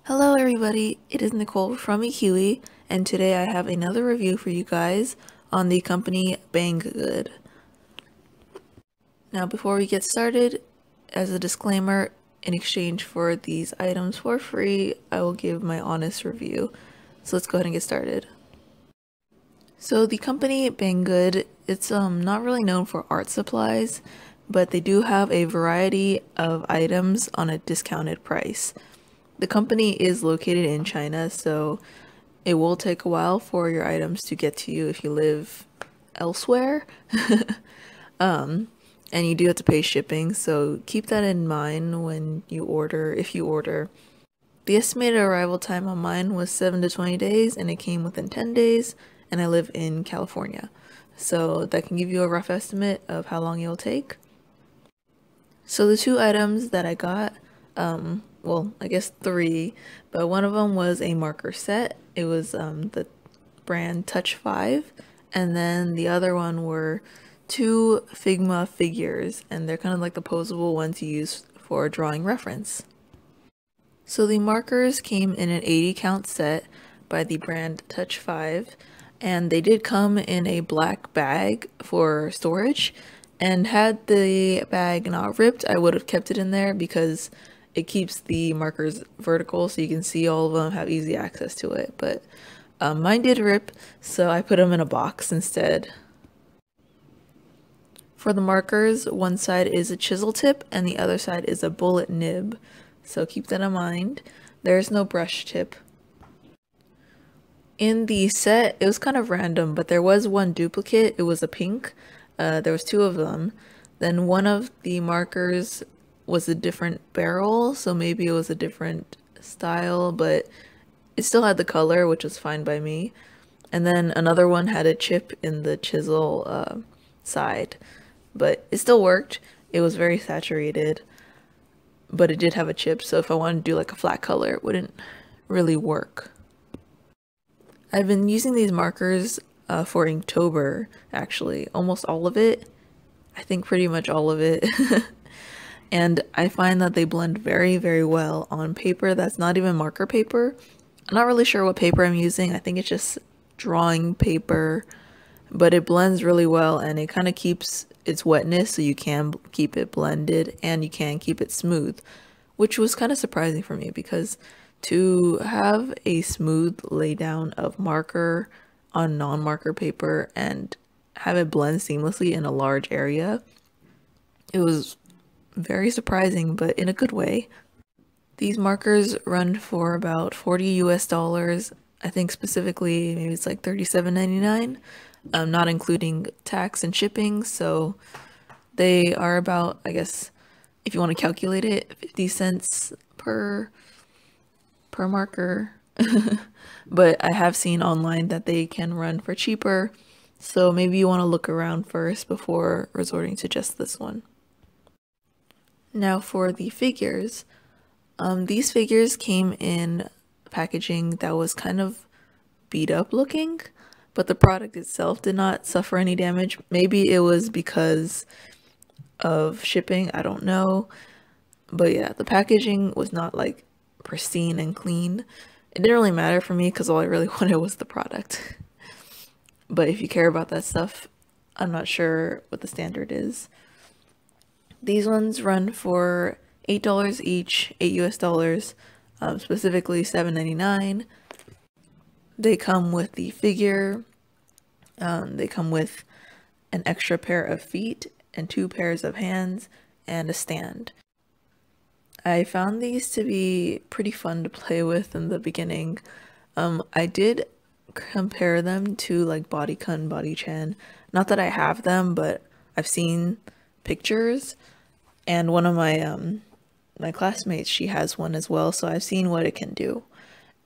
Hello everybody, it is Nicole from iiKiui, and today I have another review for you guys on the company Banggood. Now before we get started, as a disclaimer, in exchange for these items for free, I will give my honest review. So let's go ahead and get started. So the company Banggood, it's not really known for art supplies, but they do have a variety of items on a discounted price. The company is located in China, so it will take a while for your items to get to you if you live elsewhere. And you do have to pay shipping, so keep that in mind when you order, if you order. The estimated arrival time on mine was 7 to 20 days, and it came within 10 days, and I live in California. So that can give you a rough estimate of how long it'll take. So the two items that I got, well, I guess three, but one of them was a marker set. It was the brand Touch 5, and then the other one were two Figma figures, and they're kind of like the posable ones you use for drawing reference. So the markers came in an 80 count set by the brand Touch 5, and they did come in a black bag for storage, and had the bag not ripped, I would have kept it in there because it keeps the markers vertical so you can see all of them, have easy access to it. But mine did rip, so I put them in a box instead. For the markers, one side is a chisel tip and the other side is a bullet nib, so keep that in mind. There's no brush tip. In the set, it was kind of random, but there was one duplicate. It was a pink. There was two of them. Then one of the markers was a different barrel, so maybe it was a different style, but it still had the color, which was fine by me. And then another one had a chip in the chisel side, but it still worked. It was very saturated, but it did have a chip, so if I wanted to do like a flat color, it wouldn't really work. I've been using these markers for Inktober, actually, almost all of it. I think pretty much all of it. And I find that they blend very, very well on paper that's not even marker paper. I'm not really sure what paper I'm using. I think it's just drawing paper, but it blends really well and it kind of keeps its wetness so you can keep it blended and you can keep it smooth, which was kind of surprising for me because to have a smooth laydown of marker on non-marker paper and have it blend seamlessly in a large area, it was very surprising, but in a good way. These markers run for about 40 US dollars. I think specifically maybe it's like $37.99, not including tax and shipping. So they are about, I guess, if you want to calculate it, 50 cents per marker. But I have seen online that they can run for cheaper. So maybe you want to look around first before resorting to just this one. Now for the figures, these figures came in packaging that was kind of beat up looking, but the product itself did not suffer any damage. Maybe it was because of shipping, I don't know. But yeah, the packaging was not like pristine and clean. It didn't really matter for me because all I really wanted was the product. But if you care about that stuff, I'm not sure what the standard is. These ones run for $8 each, 8 US dollars, specifically $7.99. They come with the figure, they come with an extra pair of feet and 2 pairs of hands and a stand. I found these to be pretty fun to play with in the beginning. I did compare them to like Bodycon, Bodychan. Not that I have them, but I've seen pictures, and one of my classmates, she has one as well, so I've seen what it can do.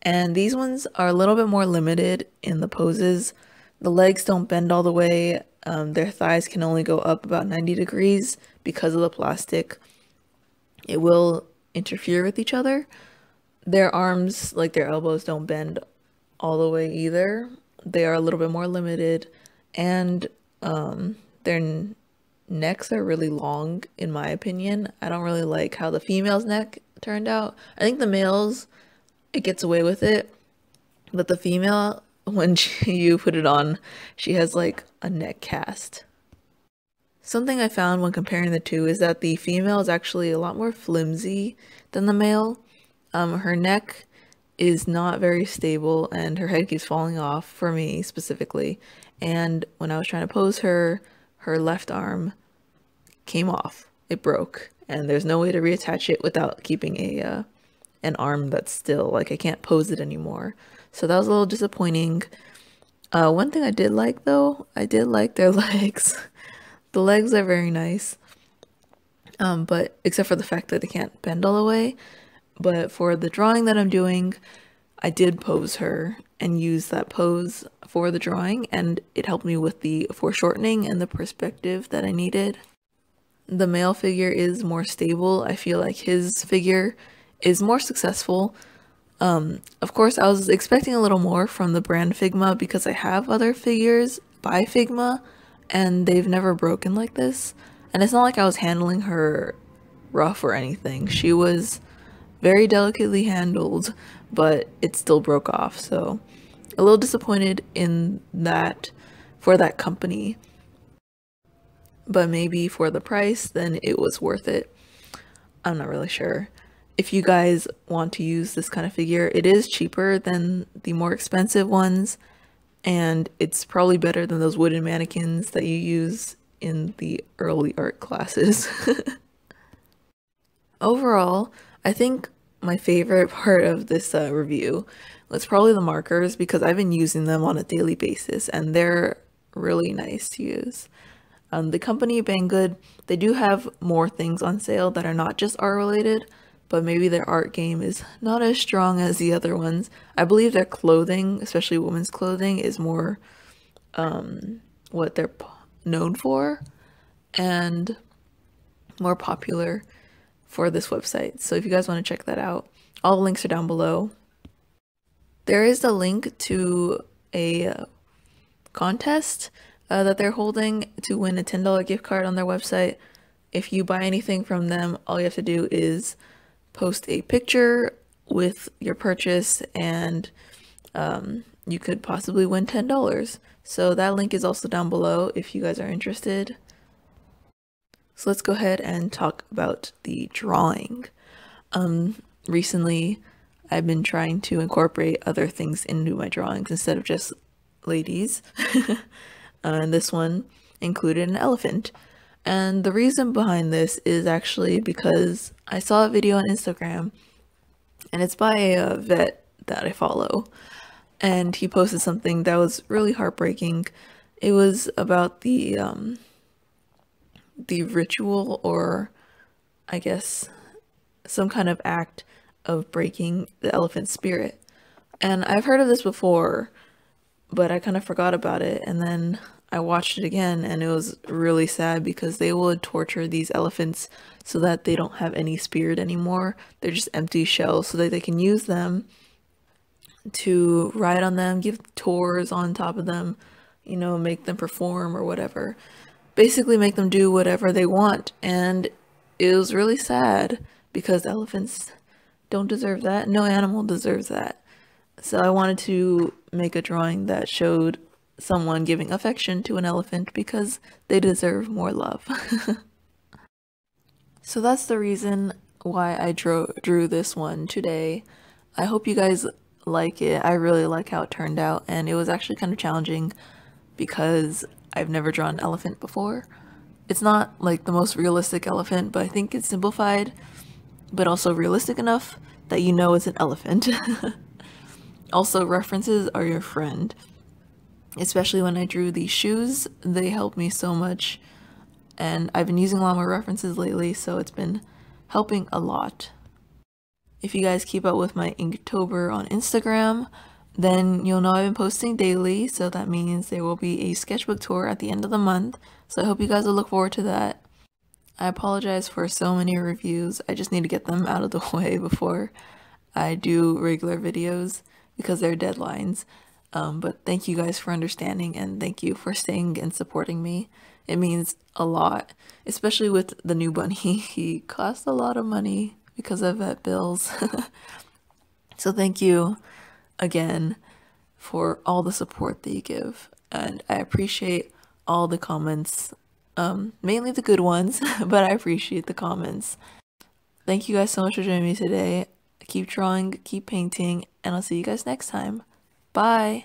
And these ones are a little bit more limited in the poses. The legs don't bend all the way. Their thighs can only go up about 90 degrees because of the plastic. It will interfere with each other. Their arms, like their elbows, don't bend all the way either. They are a little bit more limited, and their necks are really long in my opinion. I don't really like how the female's neck turned out. I think the males it gets away with it. But the female, when you put it on, she has like a neck cast. Something I found when comparing the two is that the female is actually a lot more flimsy than the male. Her neck is not very stable and her head keeps falling off for me specifically. And when I was trying to pose her, her left arm came off. It broke, and there's no way to reattach it without keeping a an arm that's still, like, I can't pose it anymore. So that was a little disappointing. One thing I did like though, I did like their legs. The legs are very nice. But except for the fact that they can't bend all the way. But for the drawing that I'm doing, I did pose her and use that pose for the drawing, and it helped me with the foreshortening and the perspective that I needed. The male figure is more stable. I feel like his figure is more successful. Of course, I was expecting a little more from the brand Figma because I have other figures by Figma and they've never broken like this. And it's not like I was handling her rough or anything. She was very delicately handled, but it still broke off. So a little disappointed in that for that company. But maybe for the price, then it was worth it. I'm not really sure. If you guys want to use this kind of figure, it is cheaper than the more expensive ones, and it's probably better than those wooden mannequins that you use in the early art classes. Overall, I think my favorite part of this review was probably the markers, because I've been using them on a daily basis and they're really nice to use. The company Banggood, they do have more things on sale that are not just art related, but maybe their art game is not as strong as the other ones. I believe their clothing, especially women's clothing, is more what they're known for and more popular for this website. So if you guys want to check that out, all the links are down below. There is a link to a contest that they're holding to win a $10 gift card on their website. If you buy anything from them, all you have to do is post a picture with your purchase and you could possibly win $10. So that link is also down below if you guys are interested. So let's go ahead and talk about the drawing. Recently I've been trying to incorporate other things into my drawings instead of just ladies. And this one included an elephant. And the reason behind this is actually because I saw a video on Instagram, and it's by a vet that I follow, and he posted something that was really heartbreaking. It was about the ritual, or I guess some kind of act of breaking the elephant's spirit. And I've heard of this before, but I kind of forgot about it, and then I watched it again and it was really sad because they would torture these elephants so that they don't have any spirit anymore. They're just empty shells so that they can use them to ride on them, give tours on top of them, you know, make them perform or whatever. Basically make them do whatever they want. And it was really sad because elephants don't deserve that. No animal deserves that. So I wanted to make a drawing that showed someone giving affection to an elephant because they deserve more love. So that's the reason why I drew this one today. I hope you guys like it. I really like how it turned out, and it was actually kind of challenging because I've never drawn an elephant before. It's not like the most realistic elephant, but I think it's simplified but also realistic enough that you know it's an elephant. Also, references are your friend. Especially when I drew these shoes, they helped me so much, and I've been using a lot more references lately, so it's been helping a lot. If you guys keep up with my Inktober on Instagram, then you'll know I've been posting daily, so that means there will be a sketchbook tour at the end of the month, so I hope you guys will look forward to that. I apologize for so many reviews. I just need to get them out of the way before I do regular videos because they're deadlines. But thank you guys for understanding, and thank you for staying and supporting me. It means a lot, especially with the new bunny. He cost a lot of money because of vet bills. So thank you again for all the support that you give, and I appreciate all the comments, mainly the good ones, but I appreciate the comments. Thank you guys so much for joining me today. Keep drawing, keep painting, and I'll see you guys next time. Bye!